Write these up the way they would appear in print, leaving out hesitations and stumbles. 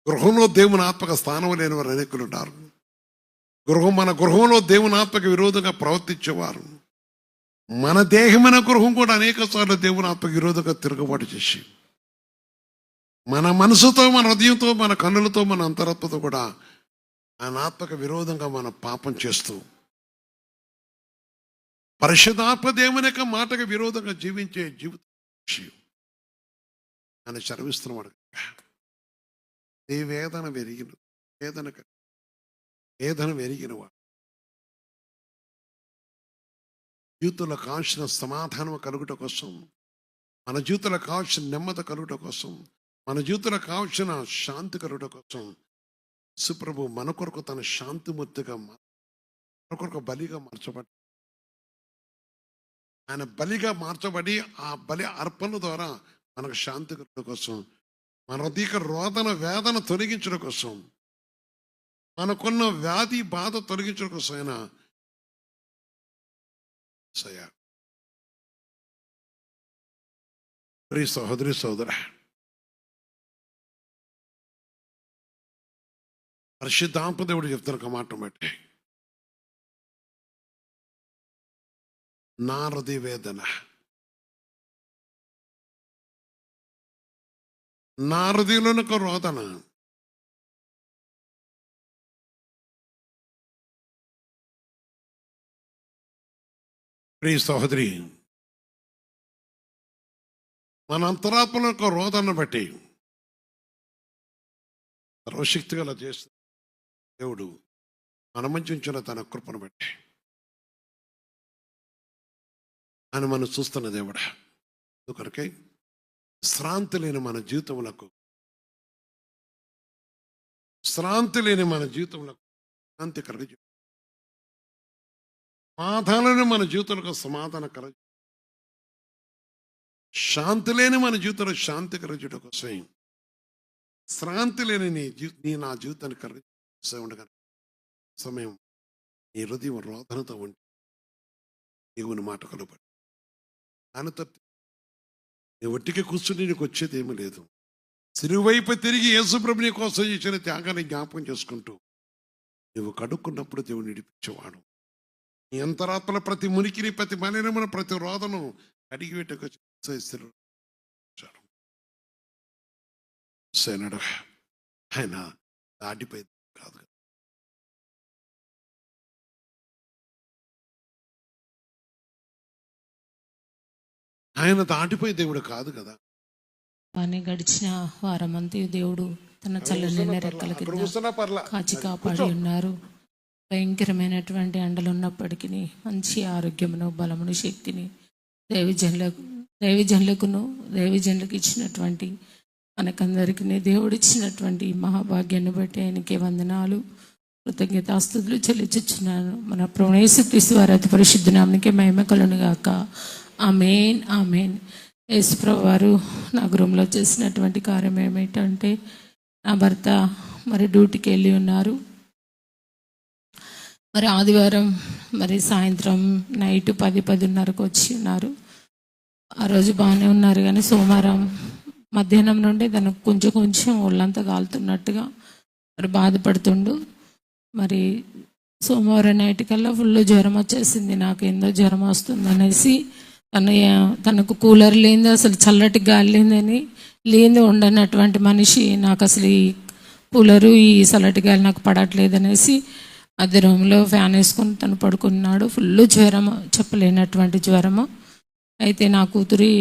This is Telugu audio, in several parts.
గృహంలో దేవుని ఆత్మక స్థానం లేని వారు అనేకులు ఉన్నారు. మన గృహంలో దేవుని ఆత్మక విరోధంగా ప్రవర్తించేవారు, మన దేహమైన గృహం కూడా అనేక సార్లు దేవుని ఆత్మక విరోధంగా తిరుగుబాటు చేసి, మన మనసుతో, మన హృదయంతో, మన కన్నులతో, మన అంతరాత్మతో కూడా ఆయన ఆత్మక విరోధంగా మన పాపం చేస్తూ పరిశుద్ధాత్మ దేవుని యొక్క మాటకు విరోధంగా జీవించే జీవిత విషయం ఆయన చదివిస్తున్నాడు. ఏ వేదన వెరిగిన వాడు జీవితంలో కావాల్సిన సమాధానం కలుగుట కోసం, మన జీవితంలో కావాల్సిన నెమ్మది కలుగుట కోసం, మన జీవితంలో కావాల్సిన శాంతి కలుగుట కోసం సుప్రభు మన కొరకు తన శాంతిమూర్తిగా మన కొరకు బలిగా మార్చబడి, ఆయన బలిగా మార్చబడి ఆ బలి అర్పణ ద్వారా మనకు శాంతి కలుగుట కోసం, మన హృదయ రోదన వేదన తొలగించడం కోసం, మనకున్న వ్యాధి బాధ తొలగించడం కోసం ఆయన సహోదరి సోదర పరిశుద్ధాత్మ దేవుడు చెప్తారు ఒక మాట బట్టి, నా హృదయ వేదన, నా హృదయంలోని ఒక రోదన ప్రియ సహోదరి, మన అంతరాత్మలో ఒక రోదన బట్టి సర్వశక్తి గల చేస్తున్న దేవుడు మన మంచి ఉంచిన తన కృపను బట్టి ఆయన మనం చూస్తున్న దేవుడా. అందుకొరకై శ్రాంతి లేని మన జీవితములకు శాంతి కలిగి, సమాధానం మన జీవితంలో సమాధాన కలిగి, శాంతి లేని మన జీవితంలో శాంతి కలిగించడం కోసం, శ్రాంతి లేని నీ నా జీవితాన్ని కలిగి ఉండగా సమయం నీ హృదయం రోదనతో ఉంటే దేవుని మాట కలుపడి దాని తప్పి నీ ఒట్టికి కూర్చుని నీకు వచ్చేది ఏమీ లేదు. సిరువైపు తిరిగి యేసుప్రభు నీ కోసం చేసిన త్యాగాన్ని జ్ఞాపకం చేసుకుంటూ నువ్వు కడుక్కున్నప్పుడు దేవుని నిడిపించేవాడు. నీ అంతరాత్మల ప్రతి మునికిని, ప్రతి మలినమున, ప్రతి రోదను అడిగి పెట్టకు ఆయన దాటిపోయి కాదు కదా. ఆయన దాటిపోయే దేవుడు కాదు కదా. కానీ గడిచిన వారమంతా దేవుడు తన చల్లని రెక్కల కింద కాచి కాపాడి ఉన్నారు. భయంకరమైనటువంటి ఎండలు ఉన్నప్పటికీ మంచి ఆరోగ్యమును, బలమును, శక్తిని దైవజనులకు ఇచ్చినటువంటి మనకందరికీ దేవుడు ఇచ్చినటువంటి మహాభాగ్యాన్ని బట్టి ఆయనకే వందనాలు, కృతజ్ఞతాస్తుతులు చెల్లించుచున్నాను. మన ప్రభువు యేసుక్రీస్తు వారి అతి పరిశుద్ధ నామమునకే మహిమ కలుగును గాక. ఆమేన్, ఆమేన్. యేసుప్రభు వారు నా గృహంలో చేసినటువంటి కార్యం ఏమిటంటే, నా భర్త మరి డ్యూటీకి వెళ్ళి ఉన్నారు. మరి ఆదివారం మరి సాయంత్రం నైట్ 10-10:30కు వచ్చి ఉన్నారు. ఆ రోజు బాగానే ఉన్నారు, కానీ సోమవారం మధ్యాహ్నం నుండి తనకు కొంచెం ఒళ్ళంతా కాలుతున్నట్టుగా మరి బాధపడుతుండు. మరి సోమవారం నైట్ కల్లా ఫుల్ జ్వరం వచ్చేసింది. నాకు ఏందో జ్వరం వస్తుంది అనేసి తనకు కూలర్ లేని, అసలు చల్లటి గాలి లేని ఉండనటువంటి మనిషి, నాకు అసలు ఈ కూలరు, ఈ చల్లటి గాలి నాకు పడట్లేదు అనేసి అద్దె రూమ్లో ఫ్యాన్ వేసుకొని తను పడుకున్నాడు. ఫుల్ జ్వరము, చెప్పలేనటువంటి జ్వరము. అయితే నా కూతురి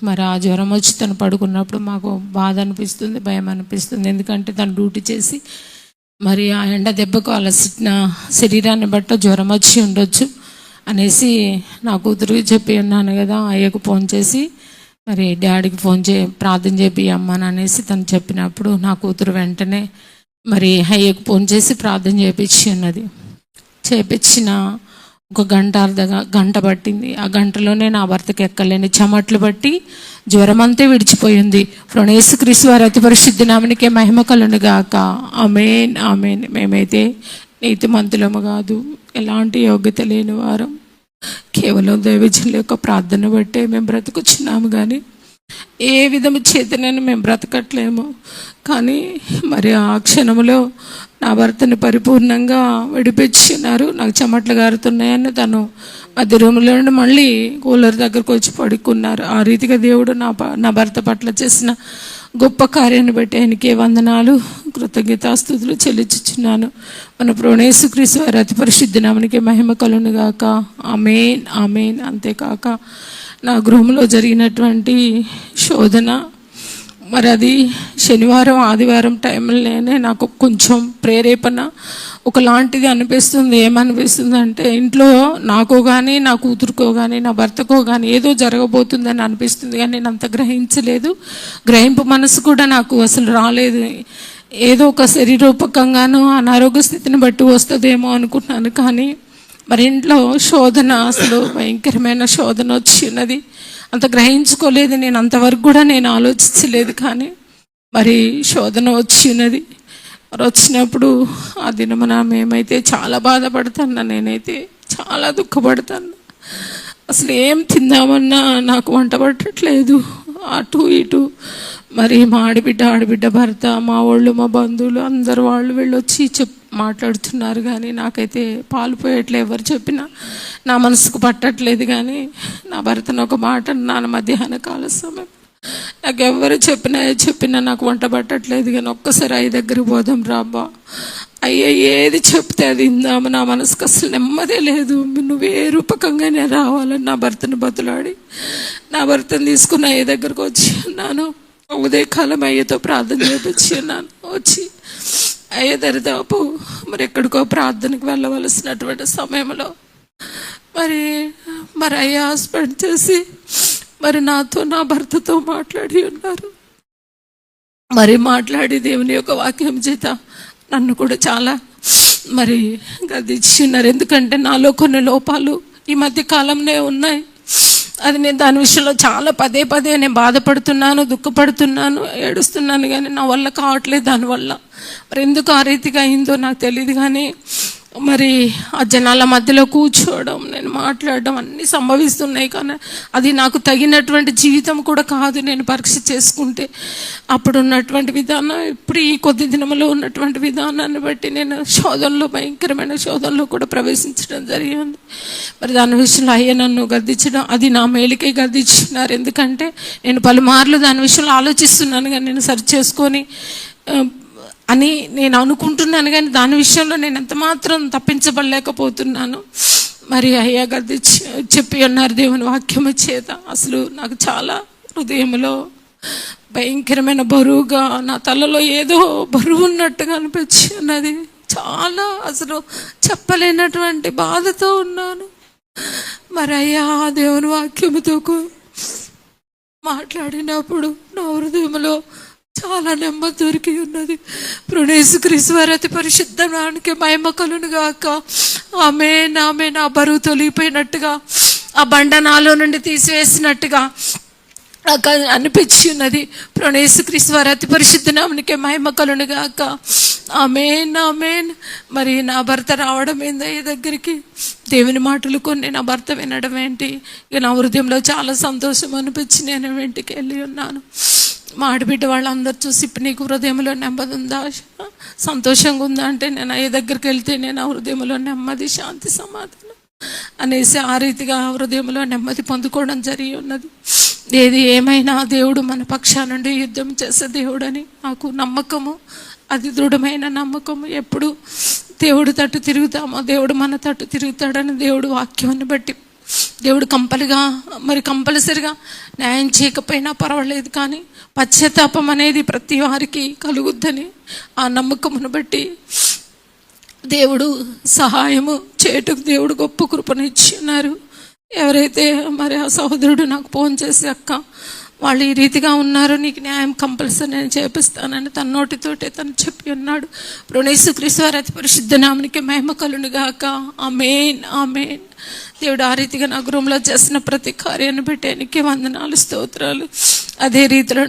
మరి ఆ జ్వరం వచ్చి తను పడుకున్నప్పుడు మాకు బాధ అనిపిస్తుంది, భయం అనిపిస్తుంది. ఎందుకంటే తను డ్యూటీ చేసి మరి ఆ ఎండ దెబ్బకు అలసిన శరీరాన్ని బట్టి జ్వరం వచ్చి ఉండొచ్చు అనేసి నా కూతురికి చెప్పి ఉన్నాను కదా. అయ్యకు ఫోన్ చేసి మరి డాడీకి ప్రార్థన చేపి అమ్మని అనేసి తను చెప్పినప్పుడు నా కూతురు వెంటనే మరి అయ్యకు ఫోన్ చేసి ప్రార్థన చేపించిన ఒక గంట పట్టింది. ఆ గంటలోనే నా భర్తకి ఎక్కలేని చెమట్లు బట్టి జ్వరం అంతా విడిచిపోయింది. ప్రభువు యేసుక్రీస్తు వారి అతి పరిశుద్ధ నామమునకే మహిమ కలుగును గాక. ఆమేన్, ఆమేన్. మేమైతే నీతిమంతులము కాదు, ఎలాంటి యోగ్యత లేని వారం, కేవలం దైవజనుల యొక్క ప్రార్థన బట్టే మేము బ్రతుకుచున్నాము. కానీ ఏ విధము చేతనైనా మేము బ్రతకట్లేము. కానీ మరి ఆ క్షణంలో నా భర్తని పరిపూర్ణంగా విడిపించినారు. నాకు చెమట్లు గారుతున్నాయని తను మధ్య రూమ్లో నుండి మళ్ళీ కూలర్ దగ్గరకు వచ్చి పడుకున్నారు. ఆ రీతిగా దేవుడు నా భర్త పట్ల చేసిన గొప్ప కార్యాన్ని బట్టి ఆయనకే వందనాలు, కృతజ్ఞతాస్తుతులు చెల్లించుచున్నాను. మన ప్రభువైన యేసుక్రీస్తు వారి అతి పరిశుద్ధ నామమునకే మహిమ కలుగును గాక. ఆమేన్, ఆమేన్. అంతేకాక నా గృహంలో జరిగినటువంటి శోధన, మరి అది శనివారం ఆదివారం టైంలోనే నాకు కొంచెం ప్రేరేపణ ఒకలాంటిది అనిపిస్తుంది. ఏమనిపిస్తుంది అంటే ఇంట్లో నాకో కానీ నా కూతురుకో కానీ నా భర్తకో కానీ ఏదో జరగబోతుందని అనిపిస్తుంది. కానీ నేను అంత గ్రహించలేదు. గ్రహింపు మనసు కూడా నాకు అసలు రాలేదు. ఏదో ఒక శరీరోపకంగానూ అనారోగ్య స్థితిని బట్టి వస్తుందేమో అనుకున్నాను. కానీ మరి ఇంట్లో శోధన, అసలు భయంకరమైన శోధన వచ్చినది. అంత గ్రహించుకోలేదు నేను, అంతవరకు కూడా నేను ఆలోచించలేదు. కానీ మరి శోధన వచ్చినది. మరి వచ్చినప్పుడు ఆ దినమున మేమైతే చాలా బాధపడతాను, నేనైతే చాలా దుఃఖపడతాను. అసలు ఏం తిందామన్నా నాకు వంట పట్టట్లేదు. అటు ఇటు మరి మా ఆడబిడ్డ భర్త, మా వాళ్ళు, మా బంధువులు అందరు వాళ్ళు వీళ్ళు వచ్చి మాట్లాడుతున్నారు. కానీ నాకైతే పాలు పోయట్లే. ఎవరు చెప్పినా నా మనసుకు పట్టట్లేదు. కానీ నా భర్తను ఒక మాట అన్నాను మధ్యాహ్న కాల సమయం. నాకు ఎవరు చెప్పినా నాకు వంట పట్టట్లేదు. కానీ ఒక్కసారి అయ్య దగ్గరికి పోదాం రాబ్బా, అయ్యా ఏది చెప్తే అది ఇందాము. నా మనసుకు అసలు నెమ్మదే లేదు. నువ్వే రూపకంగా నేను రావాలని నా భర్తను బతులాడి నా భర్తను తీసుకుని అయ్య దగ్గరకు వచ్చి ఉన్నాను. ఉదయకాలం అయ్యతో ప్రార్థన చేపించి ఉన్నాను. వచ్చి అయ్య దరిదాపు మరి ఎక్కడికో ప్రార్థనకు వెళ్ళవలసినటువంటి సమయంలో మరి అయ్య హస్బెండ్ చేసి మరి నాతో నా భర్తతో మాట్లాడి ఉన్నారు. మరి మాట్లాడి దేవుని యొక్క వాక్యం చేత నన్ను కూడా చాలా మరి గద్దించున్నారు. ఎందుకంటే నాలో కొన్ని లోపాలు ఈ మధ్య కాలంలో ఉన్నాయి. అది నేను దాని విషయంలో చాలా పదే నేను బాధపడుతున్నాను, దుఃఖపడుతున్నాను, ఏడుస్తున్నాను. కానీ నా వల్ల కావట్లేదు. దానివల్ల మరి ఎందుకు ఆ రీతిగా అయిందో నాకు తెలియదు. కానీ మరి ఆ జనాల మధ్యలో కూర్చోవడం, నేను మాట్లాడడం అన్నీ సంభవిస్తున్నాయి. కానీ అది నాకు తగినటువంటి జీవితం కూడా కాదు. నేను పరీక్ష చేసుకుంటే అప్పుడు ఉన్నటువంటి విధానం, ఇప్పుడు ఈ కొద్ది దినంలో ఉన్నటువంటి విధానాన్ని బట్టి నేను శోధనలో, భయంకరమైన శోధనలో కూడా ప్రవేశించడం జరిగింది. మరి దాని విషయంలో అయ్యే నన్ను గద్దించడం, అది నా మేలుకే గద్దించున్నారు. ఎందుకంటే నేను పలుమార్లు దాని విషయంలో ఆలోచిస్తున్నాను. కానీ నేను సరి చేసుకొని అని నేను అనుకుంటున్నాను. కానీ దాని విషయంలో నేను ఎంత మాత్రం తప్పించబడలేకపోతున్నాను. మరి అయ్యా గది చెప్పి ఉన్నారు దేవుని వాక్యము చేత. అసలు నాకు చాలా హృదయంలో భయంకరమైన బరువుగా, నా తలలో ఏదో బరువు ఉన్నట్టుగా అనిపించినది. చాలా అసలు చెప్పలేనటువంటి బాధతో ఉన్నాను. మరి అయ్యా దేవుని వాక్యముతో మాట్లాడినప్పుడు నా హృదయంలో చాలా నెమ్మది దొరికి ఉన్నది. ప్రభువైన యేసుక్రీస్తు వారి అతి పరిశుద్ధ నామమునకే మహిమ కలుగును గాక. ఆమేన్, ఆమేన్. ఆ బరువు తొలగిపోయినట్టుగా, ఆ బండ నాలో నుండి తీసివేసినట్టుగా నాకు అనిపించి ఉన్నది. ప్రభువైన యేసుక్రీస్తు వారి అతి పరిశుద్ధ నామమునకే మహిమ కలుగును గాక. ఆమేన్, ఆమేన్. మరి నా భర్త రావడం ఏంది ఈ దగ్గరికి, దేవుని మాటలు కొన్ని నా భర్త వినడం ఏంటి, ఇక నా హృదయంలో చాలా సంతోషం అనిపించి నేను ఇంటికి వెళ్ళి ఉన్నాను. మా ఆడబిడ్డ వాళ్ళందరూ చూసి, ఇప్పుడు నీకు హృదయంలో నెమ్మది ఉందా, సంతోషంగా ఉందా అంటే, నేను అయ్య దగ్గరికి వెళ్తే నేను ఆ హృదయంలో నెమ్మది, శాంతి, సమాధానం అనేసి ఆ రీతిగా హృదయంలో నెమ్మది పొందుకోవడం జరిగి ఉన్నది. ఏది ఏమైనా దేవుడు మన పక్షా నుండి యుద్ధం చేసే దేవుడని నాకు నమ్మకము, అది దృఢమైన నమ్మకము. ఎప్పుడు దేవుడు తట్టు తిరుగుతామో దేవుడు మన తట్టు తిరుగుతాడని దేవుడు వాక్యాన్ని బట్టి దేవుడు కంపల్సరిగా న్యాయం చేయకపోయినా పర్వాలేదు, కానీ పశ్చాత్తాపం అనేది ప్రతి వారికి కలుగుద్దని ఆ నమ్మకమును బట్టి దేవుడు సహాయము చేయటకు దేవుడు గొప్ప కృపనిచ్చి ఉన్నారు. ఎవరైతే మరి ఆ సహోదరుడు నాకు ఫోన్ చేసి, అక్క వాళ్ళు ఈ రీతిగా ఉన్నారు, నీకు న్యాయం కంపల్సరీ నేను చేపిస్తానని తన నోటితోటే తను చెప్పి ఉన్నాడు. ప్రభువైన యేసుక్రీస్తు వారి అతి పరిశుద్ధ నామమునకే మహిమ కలుగును గాక. ఆమేన్, ఆమేన్. దేవుడు ఆ రీతిగా నా గృహంలో చేసిన ప్రతి కార్యాన్ని బట్టి ఆయనకి వందనాలు, స్తోత్రాలు. అదే రీతిలో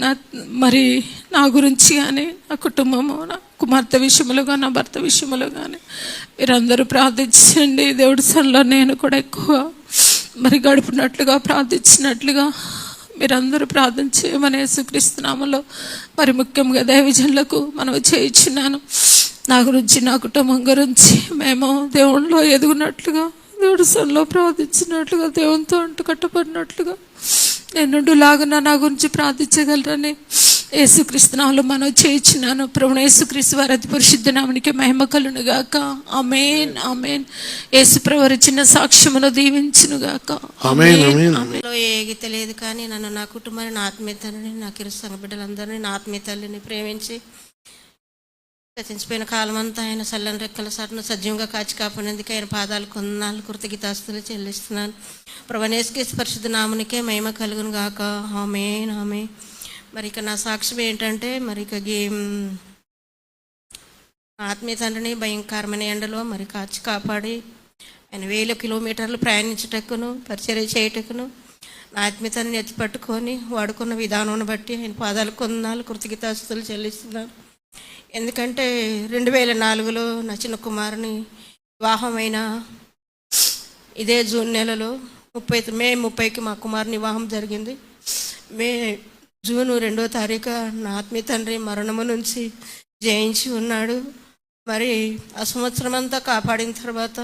నా గురించి కానీ, నా కుటుంబము, నా కుమార్తె విషయంలో కానీ, నా భర్త విషయంలో కానీ మీరందరూ ప్రార్థించండి. దేవుడి సన్నిధిలో నేను కూడా ఎక్కువ గడుపునట్లుగా, ప్రార్థించినట్లుగా మీరందరూ ప్రార్థన చేయమని యేసుక్రీస్తు నామములో మరి ముఖ్యంగా దైవజనులకు మనం చేయించున్నాను. నా గురించి, నా కుటుంబం గురించి మేము దేవునిలో ఎదుగునట్లుగా, దేవుడి సన్నిధిలో ప్రార్థించినట్లుగా, దేవునితో అంటు కట్టబడినట్లుగా నేనులాగా నా గురించి ప్రార్థించగలరని యేసుక్రీస్తు నామములో మనం చేయించున్నాను. ప్రభువైన యేసుక్రీస్తు వారి అతి పరిశుద్ధ నామమునకే మహిమ కలుగును గాక. ఆమేన్, ఆమేన్. యేసు ప్రభువు చిన్న సాక్ష్యమును దీవించును గాక. ఆమేన్, ఆమేన్. ఏగి తెలియదు కానీ నన్ను, నా కుటుంబాన్ని, నా ఆత్మీయ తండ్రిని, నా కిరు సంఘ బిడ్డలందరినీ, నా ఆత్మీయ తల్లిని ప్రేమించి గతించిపోయిన కాలం అంతా ఆయన చల్లని రెక్కల సాటును సజీవంగా కాచి కాపాడినందుకు ఆయన పాదాలు కొన్నాళ్ళు కృతజ్ఞతాస్తులు చెల్లిస్తున్నాను. ప్రభువైన యేసుక్రీస్తు పరిశుద్ధ నామమునకే మహిమ కలుగును గాక. ఆమేన్, ఆమేన్. మరి ఇక నా సాక్ష్యం ఏంటంటే, మరి ఇక ఆత్మీయ తండ్రిని భయంకరమైన ఎండలో మరి కాచి కాపాడి ఆయన 1000 కిలోమీటర్లు ప్రయాణించుటకును, పరిచర్య చేయుటకును నా ఆత్మీయ తండ్రిని ఎత్తి పట్టుకొని వాడుకున్న విధానం బట్టి ఆయన పాదాలు కొన్నాళ్ళు కృతజ్ఞతాస్తులు చెల్లిస్తున్నాను. ఎందుకంటే 2004లో నా చిన్న కుమారుని వివాహమైన ఇదే జూన్ నెలలో మే 30కి మా కుమారుని వివాహం జరిగింది. జూన్ 2వ తారీఖు నా ఆత్మీయ తండ్రి మరణము నుంచి జయించి ఉన్నాడు. మరి ఆ సంవత్సరం అంతా కాపాడిన తర్వాత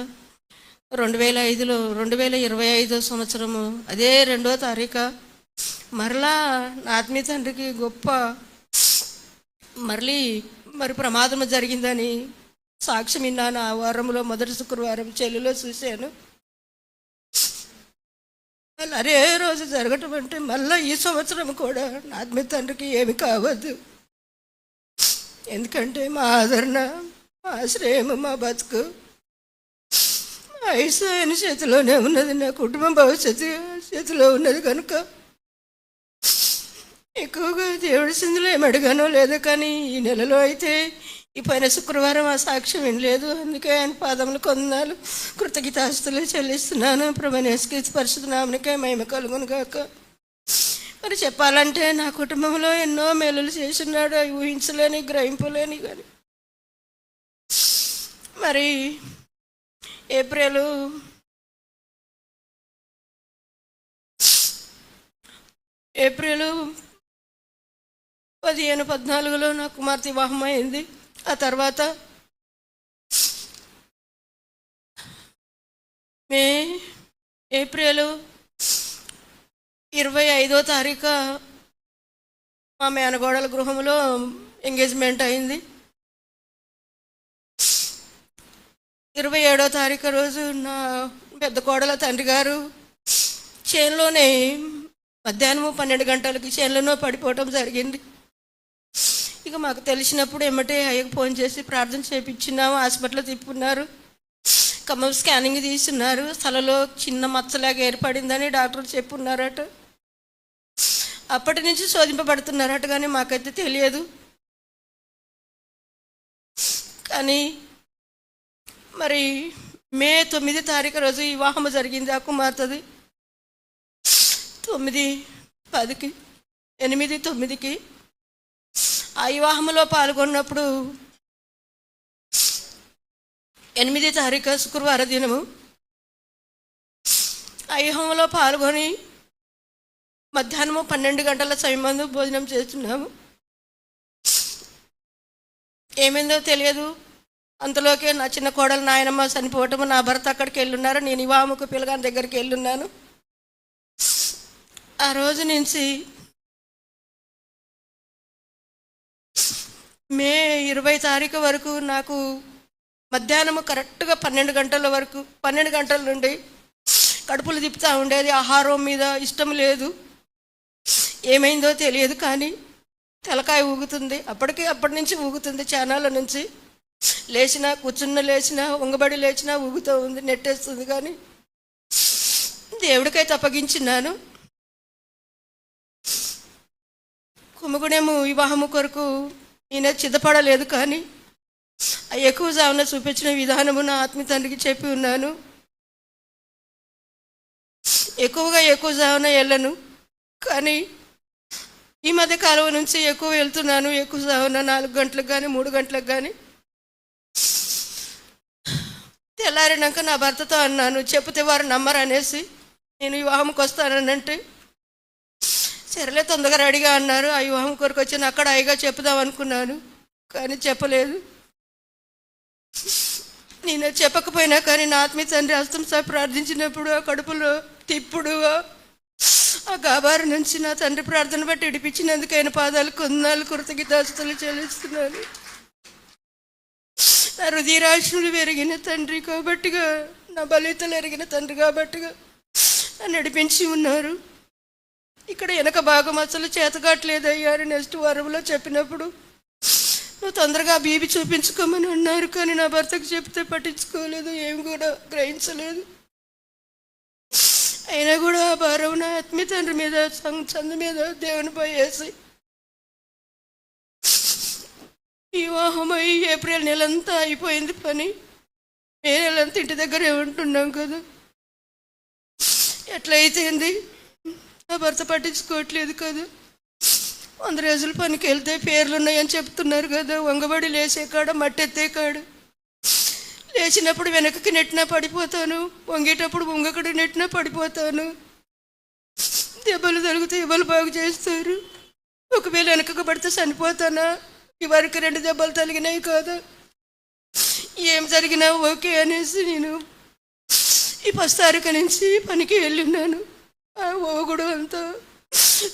2025 సంవత్సరము అదే 2వ తారీఖు మరలా నా ఆత్మీయ తండ్రికి గొప్ప మరి ప్రమాదం జరిగిందని సాక్ష్యం విన్నాను. ఆ వారంలో మొదటి శుక్రవారం చెల్లులో చూశాను. మళ్ళీ అదే రోజు జరగటం అంటే మళ్ళీ ఈ సంవత్సరం కూడా నా ఆత్మీయ తండ్రికి ఏమి కావద్దు. ఎందుకంటే మా ఆదరణ, మా ఆశ్రయం, మా బతుకు ఆయుష్ ఆయన చేతిలోనే ఉన్నది. నా కుటుంబం భవిష్యత్తు చేతిలో ఉన్నది కనుక ఎక్కువగా దేవుడి సిందులో ఏమి అడిగానో లేదో, కానీ ఈ నెలలో అయితే ఈ పైన శుక్రవారం ఆ సాక్ష్యం వినలేదు. అందుకే ఆయన పాదములు కొన్నాళ్ళు కృతజ్ఞతాస్తులు చెల్లిస్తున్నాను. ప్రభువైన యేసుక్రీస్తు పరిశుద్ధ నామమునకే మహిమ కలుగును గాక. మరి చెప్పాలంటే నా కుటుంబంలో ఎన్నో మేలులు చేస్తున్నాడు, అవి ఊహించలేని, గ్రహింపలేని. కానీ మరి ఏప్రిల్ 15-14లో నా కుమార్తె వివాహం అయింది. ఆ తర్వాత ఏప్రిల్ 25వ తారీఖు మా మేనగోడల గృహంలో ఎంగేజ్మెంట్ అయింది. 27వ తారీఖు రోజు నా పెద్ద కోడల తండ్రి గారు చేనులోనే మధ్యాహ్నం 12 గంటలకి చేనులోనో పడిపోవటం జరిగింది. ఇక మాకు తెలిసినప్పుడు ఏమంటే అయ్యకు ఫోన్ చేసి ప్రార్థన చేయించున్నాము. హాస్పిటల్లో తిప్పున్నారు, ఖమ్మం స్కానింగ్ తీసున్నారు. స్థలంలో చిన్న మచ్చలాగా ఏర్పడిందని డాక్టర్లు చెప్పున్నారట. అప్పటి నుంచి శోధింపబడుతున్నారట, కానీ మాకైతే తెలియదు. కానీ మరి మే 9వ తారీఖు రోజు వివాహం జరిగింది ఆ కుమార్తెది. 8-9కి ఆ వివాహంలో పాల్గొన్నప్పుడు 8వ తారీఖు శుక్రవారం దినము ఆ వివాహంలో పాల్గొని మధ్యాహ్నం 12 గంటల సమయం భోజనం చేస్తున్నాము. ఏమైందో తెలియదు. అంతలోకే నా చిన్న కోడలు నాయనమ్మ చనిపోవటము, నా భర్త అక్కడికి వెళ్ళున్నారు, నేను వివాహముకు పిల్లగాని దగ్గరికి వెళ్ళున్నాను. ఆ రోజు నుంచి మే 20 తారీఖు వరకు నాకు మధ్యాహ్నం కరెక్ట్గా 12 గంటల వరకు, 12 గంటల నుండి కడుపులు తిప్పుతూ ఉండేది. ఆహారం మీద ఇష్టం లేదు. ఏమైందో తెలియదు, కానీ తలకాయ ఊగుతుంది. అప్పటి నుంచి ఊగుతుంది. చానాల నుంచి లేచినా, కూర్చున్న లేచినా, ఉంగబడి లేచినా ఊగుతూ ఉంది, నెట్టేస్తుంది. కానీ దేవుడికైతే అప్పగించినాను. కుమ్మగుడేమో వివాహము కొరకు ఈయన సిద్ధపడలేదు, కానీ ఎక్కువ జామున చూపించిన విధానము నా ఆత్మీయ తండ్రికి చెప్పి ఉన్నాను. ఎక్కువ జామున వెళ్ళను, కానీ ఈ మధ్య కాలం నుంచి ఎక్కువ వెళ్తున్నాను. ఎక్కువ జామున 4 గంటలకు కానీ 3 గంటలకు కానీ. తెల్లారినాక నా భర్తతో అన్నాను, చెప్తే వారు నమ్మరు అనేసి, నేను వివాహంకి వస్తానంటే సరేలే తొందరగా రెడీగా అన్నారు. ఆ వివాహం కొరకు వచ్చి అక్కడ అయ్యగా చెప్పుదాం అనుకున్నాను, కానీ చెప్పలేదు. నేను చెప్పకపోయినా కానీ నా ఆత్మీయ తండ్రి హస్తం సార్ ప్రార్థించినప్పుడు ఆ కడుపులో తిప్పుడు ఆ గాబారు నుంచి నా తండ్రి ప్రార్థన బట్టి ఇడిపించినందుకు ఆయన పాదాలు కొందాలు కృతజ్ఞతాస్తుతులు చెల్లిస్తున్నాను. నా హృదయరాశులు పెరిగిన తండ్రి కాబట్టిగా, నా బలితలు ఎరిగిన తండ్రి కాబట్టిగా నన్ను నడిపించి ఉన్నారు. ఇక్కడ వెనక భాగం అసలు చేతగాట్లేదయ్యా అని నెక్స్ట్ వారంలో చెప్పినప్పుడు నువ్వు తొందరగా బీబీ చూపించుకోమని అన్నారు. కానీ నా భర్తకు చెప్తే పట్టించుకోలేదు, ఏమి కూడా గ్రహించలేదు. అయినా కూడా ఆ భారం నా ఆత్మీయ తండ్రి మీద, చందు మీద దేవునిపై వేసి వివాహం అయ్యి ఏప్రిల్ నెలంతా అయిపోయింది పని. మే నెలంతా ఇంటి దగ్గరే ఉంటున్నాం కదా. ఎట్లయితేంది, నా భర్త పట్టించుకోవట్లేదు కదా. 100 రోజులు పనికి వెళ్తే పేర్లు ఉన్నాయని చెప్తున్నారు కదా. వంగబడి లేచే కాడ మట్టి ఎత్తే కాడు, లేచినప్పుడు వెనకకి నెట్టినా పడిపోతాను, వంగేటప్పుడు వంగకడి నెట్టినా పడిపోతాను. దెబ్బలు తగిలితే దెబ్బలు బాగు చేస్తారు. ఒకవేళ వెనకకు పడితే చనిపోతానా? ఇవరకు 2 దెబ్బలు తగిలినాయి కదా. ఏం జరిగినా ఓకే అనేసి నేను ఈ 10 తారీఖు నుంచి పనికి వెళ్ళి ఉన్నాను. ఆ ఓగుడు అంతా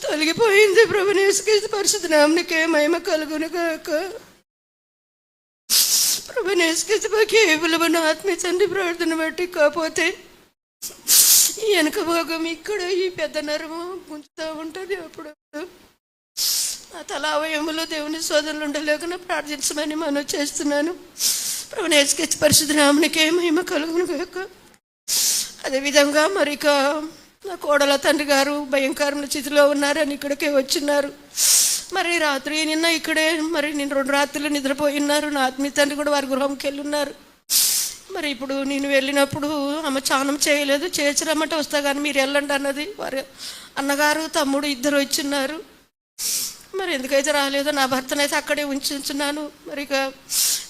తొలగిపోయింది. ప్రభువైన యేసుక్రీస్తు పరిశుద్ధ నామమునకే మహిమ కలుగును గాక. ప్రభువైన యేసుక్రీస్తు కేవలం నా ఆత్మీయ తండ్రి ప్రార్థన బట్టి. కాకపోతే ఈ వెనక భాగం ఇక్కడ ఈ పెద్ద నరము గుంజుతూ ఉంటుంది. అప్పుడప్పుడు ఆ తల అవయములో దేవుని సోదరులు ఉండలేకుండా ప్రార్థించమని మనం చేస్తున్నాను. ప్రభువైన యేసుక్రీస్తు పరిశుద్ధ నామమునకే మహిమ కలుగును గాక. అదేవిధంగా మరి ఇక నా కోడల తండ్రి గారు భయంకరమైన స్థితిలో ఉన్నారని ఇక్కడికే వచ్చిన్నారు. మరి రాత్రి నిన్న ఇక్కడే మరి నేను 2 రాత్రులు నిద్రపోయి ఉన్నారు. నా ఆత్మీయ తండ్రి కూడా వారి గృహంకి వెళ్ళి ఉన్నారు. మరి ఇప్పుడు నేను వెళ్ళినప్పుడు ఆమె స్నానం చేయలేదు. చేర్చరమ్మంటే వస్తా కానీ మీరు వెళ్ళండి అన్నది. వారి అన్నగారు తమ్ముడు ఇద్దరు వచ్చిన్నారు. మరి ఎందుకైతే రాలేదో నా భర్తనైతే అక్కడే ఉంచున్నాను. మరి ఇక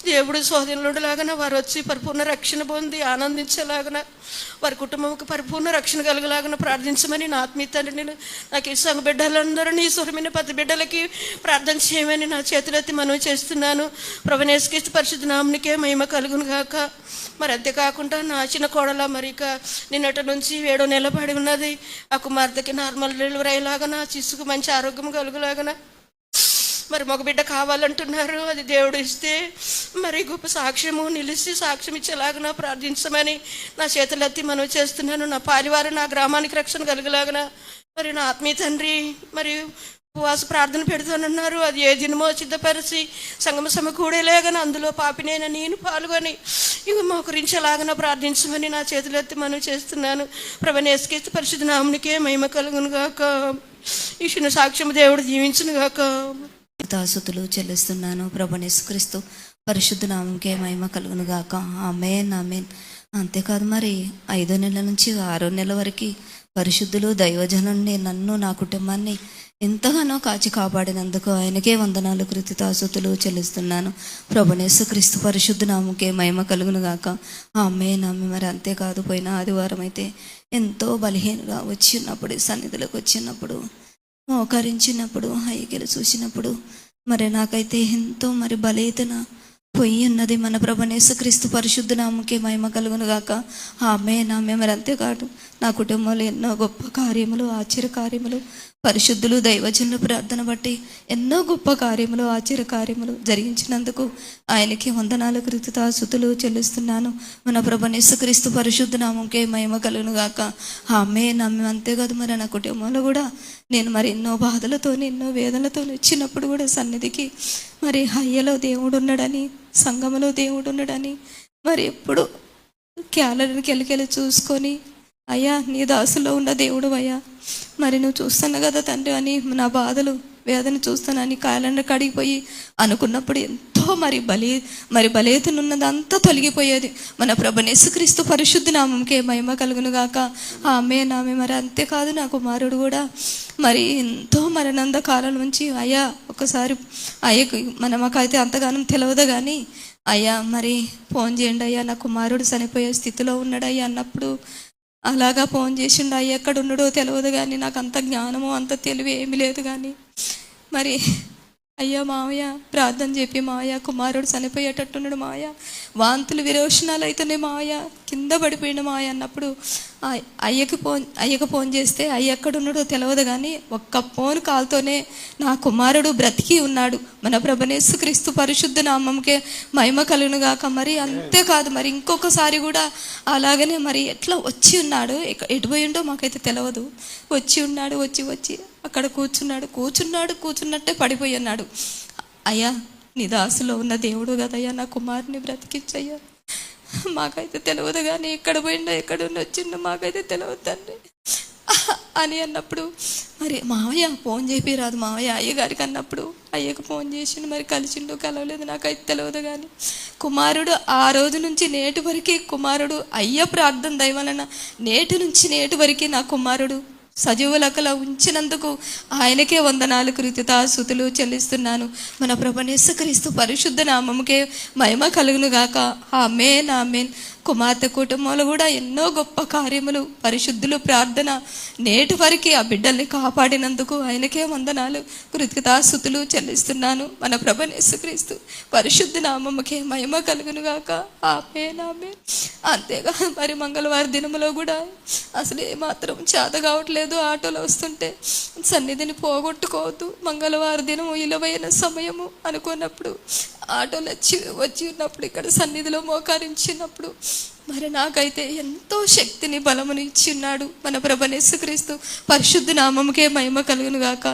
దేవుడు స్వాధీనంలోలాగా వారు వచ్చి పరిపూర్ణ రక్షణ పొంది ఆనందించేలాగా, వారి కుటుంబంకి పరిపూర్ణ రక్షణ కలుగులాగా ప్రార్థించమని నా ఆత్మీయ తండ్రిని, నాకు ఈ సంఘ బిడ్డలందరినీ స్వరమైన 10 బిడ్డలకి ప్రార్థన చేయమని నా చేతులెత్తి మనవి చేస్తున్నాను. ప్రభువైన యేసుక్రీస్తు పరిశుద్ధ నామమునకే మహిమ కలుగును గాక. మరి అంతేకాకుండా నా చిన్న కోడల మరి ఇక నిన్నటి నుంచి 7వ నెల పడి ఉన్నది. ఆ కుమార్తెకి నార్మల్ డెలివరీ అయ్యేలాగా, నా శిశువుకు మంచి ఆరోగ్యం కలుగులాగా, మరి మగ బిడ్డ కావాలంటున్నారు. అది దేవుడు ఇస్తే మరి గొప్ప సాక్ష్యము నిలిచి సాక్ష్యం ఇచ్చేలాగా ప్రార్థించమని నా చేతులెత్తి మనవి చేస్తున్నాను. నా పాలివారు నా గ్రామానికి రక్షణ కలుగులాగా మరి నా ఆత్మీయ తండ్రి మరి ఉపవాస ప్రార్థన పెడుతానన్నారు. అది ఏ దినమో సిద్ధపరిచి సంగమ సమకూడేలాగా అందులో పాపినైనా నేను పాల్గొని ఇవి మోకరించేలాగా ప్రార్థించమని నా చేతులెత్తి మనవి చేస్తున్నాను. ప్రభువైన యేసుక్రీస్తు పరిశుద్ధ నామమునకే మహిమ కలుగును గాక. ఈ చిన్న సాక్ష్యం దేవుడు దీవించును గాక. స్తుతులు చెల్లిస్తున్నాను. ప్రభువైన యేసుక్రీస్తు పరిశుద్ధ నామముకే మహిమ కలుగును గాక. ఆమేన్, ఆమేన్. అంతేకాదు మరి 5వ నెల నుంచి 6వ నెల వరకు పరిశుద్ధులు దైవజనుల్ని, నన్ను, నా కుటుంబాన్ని ఎంతగానో కాచి కాపాడినందుకు ఆయనకే వందనాలు, కృతజ్ఞతాస్తుతులు చెల్లిస్తున్నాను. ప్రభువైన యేసుక్రీస్తు పరిశుద్ధ నామముకే మహిమ కలుగును గాక. ఆమేన్, ఆమేన్. మరి అంతేకాదు పోయిన ఆదివారం అయితే ఎంతో బలహీనగా వచ్చినప్పుడు, సన్నిధిలోకి వచ్చినప్పుడు, మోకరించినప్పుడు, హైకిలు చూసినప్పుడు మరి నాకైతే ఎంతో మరి బలేతన పోయి ఉన్నది. మన ప్రభువైన యేసుక్రీస్తు పరిశుద్ధ నామముకే మహిమ కలుగును గాక. ఆమేన్, ఆమేన్. మరి అంతేకాదు నా కుటుంబంలో ఎన్నో గొప్ప కార్యములు, ఆశ్చర్య కార్యములు, పరిశుద్ధులు దైవజనుల ప్రార్థన బట్టి ఎన్నో గొప్ప కార్యములు, ఆశ్చర్య కార్యములు జరిగించినందుకు ఆయనకి వందనాలు, కృతజ్ఞతాస్తుతులు చెల్లిస్తున్నాను. మన ప్రభువైన యేసుక్రీస్తు పరిశుద్ధ నామముకే మహిమ కలుగును గాక. ఆమేన్, ఆమేన్. అంతేకాదు మరి నా కుటుంబంలో కూడా నేను మరి ఎన్నో బాధలతో, ఎన్నో వేదనలతో వచ్చినప్పుడు కూడా సన్నిధికి మరి హయ్యలో దేవుడు ఉన్నాడని, సంఘములో దేవుడు ఉన్నాడని మరి ఎప్పుడు క్యాలరీకి వెళ్ళి చూసుకొని, అయ్యా నీ దాసులో ఉన్న దేవుడు అయ్యా, మరి నువ్వు చూస్తాను కదా తండ్రి అని నా బాధలు వేదన చూస్తానని క్యాలెండర్ కడిగిపోయి అనుకున్నప్పుడు ఎంతో మరి బలేతనున్నదంతా తొలగిపోయేది. మన ప్రభువైన యేసుక్రీస్తు పరిశుద్ధ నామముకే మహిమ కలుగును గాక. ఆమేన్, ఆమేన్. మరి అంతేకాదు నా కుమారుడు కూడా మరి ఎంతో మరణంద కాలం నుంచి అయ్యా ఒకసారి అయ్యకు మాకైతే అంతగానం తెలియదు కానీ అయ్యా మరి ఫోన్ చేయండి అయ్యా, నా కుమారుడు చనిపోయే స్థితిలో ఉన్నాడయ్యా అన్నప్పుడు అలాగా ఫోన్ చేసిండు. అయ్య ఎక్కడ ఉన్నాడో తెలియదు కానీ నాకు అంత జ్ఞానమో అంత తెలివి ఏమీ లేదు కానీ మరి అయ్యా మావయ్య ప్రార్థన చెప్పి మావయ్య కుమారుడు చనిపోయేటట్టున్నాడు మావయ్య, వాంతులు విరోచనాలు అయితేనే మావయ్య, కింద పడిపోయిన మావయ్య అన్నప్పుడు అయ్యకు ఫోన్ చేస్తే అయ్య ఎక్కడున్నాడో తెలియదు కానీ ఒక్క ఫోన్ కాల్తోనే నా కుమారుడు బ్రతికి ఉన్నాడు. మన ప్రభువైన యేసుక్రీస్తు పరిశుద్ధ నామంకే మహిమ కలుగును గాక. మరి అంతేకాదు మరి ఇంకొకసారి కూడా అలాగనే మరి ఎట్లా వచ్చి ఉన్నాడు, ఎటు పోయిండో మాకైతే తెలియదు. వచ్చి ఉన్నాడు, వచ్చి అక్కడ కూర్చున్నట్టే పడిపోయి ఉన్నాడు. అయ్యా నీ దాసులో ఉన్న దేవుడు కదయ్యా, నా కుమారుని బ్రతికించయ్యా, మాకైతే తెలియదు కానీ ఎక్కడ పోయిండో ఎక్కడ వచ్చిండో మాకైతే తెలియదు తండ్రి అని అన్నప్పుడు మరి మావయ్య ఫోన్ చేపి రాదు మావయ్య అయ్యగారికి అన్నప్పుడు అయ్యకు ఫోన్ చేసిండు. మరి కలిసిండో కలవలేదు నాకైతే తెలియదు కానీ కుమారుడు ఆ రోజు నుంచి నేటి వరకు కుమారుడు అయ్య ప్రార్థన దయవలన నేటి నుంచి నేటి వరకు నా కుమారుడు సజీవులకలా ఉంచినందుకు ఆయనకే వందనాలు కృతజ్ఞతాస్తుతులు చెల్లిస్తున్నాను. మన ప్రభువైన యేసుక్రీస్తు పరిశుద్ధ నామముకే మహిమ కలుగును గాక. ఆమేన్ ఆమేన్. కుమార్తె కుటుంబంలో కూడా ఎన్నో గొప్ప కార్యములు పరిశుద్ధులు ప్రార్థన నేటి వరకు ఆ బిడ్డల్ని కాపాడినందుకు ఆయనకే వందనాలు కృతజ్ఞతాస్తుతులు చెల్లిస్తున్నాను. మన ప్రభువైన యేసుక్రీస్తు పరిశుద్ధ నామముకే మహిమ కలుగును గాక. ఆమేన్ ఆమేన్. అంతేగా మరి మంగళవారం దినములో కూడా అసలు ఏమాత్రం చేత కావట్లేదు. ఆటోలో వస్తుంటే సన్నిధిని పోగొట్టుకోవద్దు, మంగళవారం దినం విలువైన సమయము అనుకున్నప్పుడు ఆటోలో వచ్చి ఉన్నప్పుడు ఇక్కడ సన్నిధిలో మోకరించినప్పుడు మరి నాకైతే ఎంతో శక్తిని బలమును ఇచ్చి ఉన్నాడు. మన ప్రభువైన యేసుక్రీస్తు పరిశుద్ధ నామముకే మహిమ కలుగును గాక.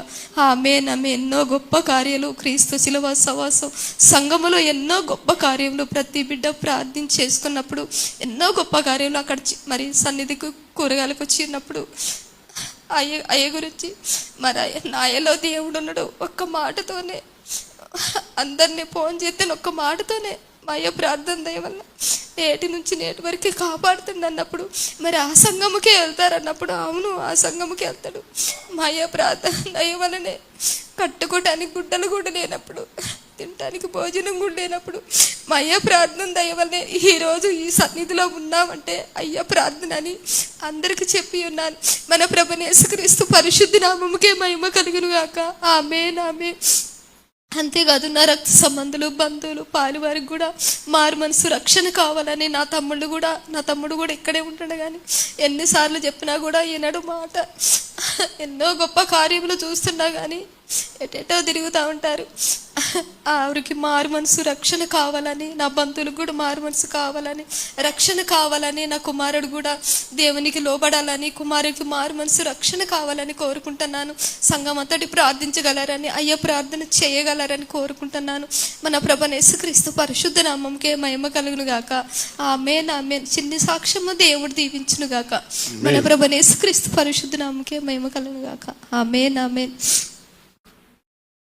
ఆమేన్ ఆమేన్. ఎన్నో గొప్ప కార్యాలు క్రీస్తు శిలువ సవాసం సంఘములో ఎన్నో గొప్ప కార్యములు ప్రతి బిడ్డ ప్రార్థన చేసుకున్నప్పుడు ఎన్నో గొప్ప కార్యాలు అక్కడ మరి సన్నిధికి కూరగాయలకు వచ్చినప్పుడు అయ్య గురించి మరి నాయలో దేవుడు ఉన్నాడు. ఒక్క మాటతోనే అందరినీ ఫోన్ చేస్తే ఒక్క మాటతోనే మా అయ్య ప్రార్థన దయవల్ల నేటి నుంచి నేటి వరకు కాపాడుతుంది అన్నప్పుడు మరి ఆ సంఘముకే వెళ్తారన్నప్పుడు అవును ఆ సంఘముకే వెళ్తాడు. మా అయ్య ప్రార్థన దయవల్లనే కట్టుకోవటానికి గుడ్డలు కూడా లేనప్పుడు తినటానికి భోజనం కూడా లేనప్పుడు మా అయ్య ప్రార్థన దయవల్లనే ఈరోజు ఈ సన్నిధిలో ఉన్నామంటే అయ్య ప్రార్థన అని అందరికి చెప్పి ఉన్నాను. మన ప్రభువైన యేసుక్రీస్తు పరిశుద్ధ నామముకే మహిమ కలుగును గాక. ఆమేన్ ఆమేన్. అంతేకాదు నా రక్త సంబంధులు బంధువులు పాలు వారికి కూడా మారు మనసు రక్షణ కావాలని నా తమ్ముడు కూడా ఇక్కడే ఉంటాడు కానీ ఎన్నిసార్లు చెప్పినా కూడా ఈనాడు మాట ఎన్నో గొప్ప కార్యములు చూస్తున్నా కానీ ఎటెటో తిరుగుతూ ఉంటారు. ఆవిడకి మారు మనసు రక్షణ కావాలని నా బంధువులకు కూడా మారు మనసు కావాలని రక్షణ కావాలని నా కుమారుడు కూడా దేవునికి లోబడాలని కుమారుడికి మారు మనసు రక్షణ కావాలని కోరుకుంటున్నాను. సంఘం అంతటి ప్రార్థించగలరని అయ్య ప్రార్థన చేయగలరని కోరుకుంటున్నాను. మన ప్రభువైన యేసుక్రీస్తు పరిశుద్ధ నామముకే మహిమ కలుగును గాక. ఆమేన్ ఆమేన్. చిన్ని సాక్ష్యము దేవుడు దీవించును గాక. మన ప్రభువైన యేసుక్రీస్తు పరిశుద్ధ నామముకే మహిమ కలుగును గాక. ఆమేన్ ఆమేన్.